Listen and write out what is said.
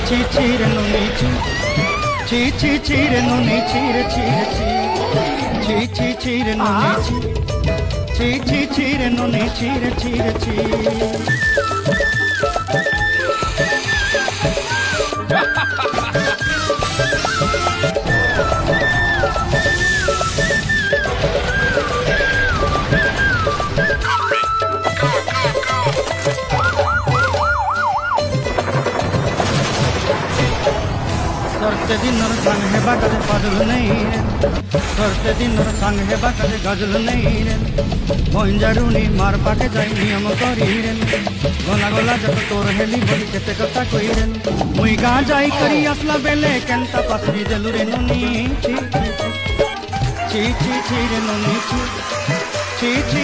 ছি ছি রে নুনি ছি ছি ছি ছি রে নুনি ছি রে ছি রে ছি ছি ছি ছি রে নুনি ছি ছি ছি ছি রে নুনি ছি রে ছি রে ছি करते दिन संग है कदे फजल नहीं रे करते दिन संग है कदे गजल नहीं रे भंजारुनी मार पाके जाई नियम करी रे गला गला जब तोर हेली बोली केते कथा कई रे मुई गा जाई करी असला बेले केनता पासरी देलु रे नुनी ची ची ची ची रे नुनी ची ची ची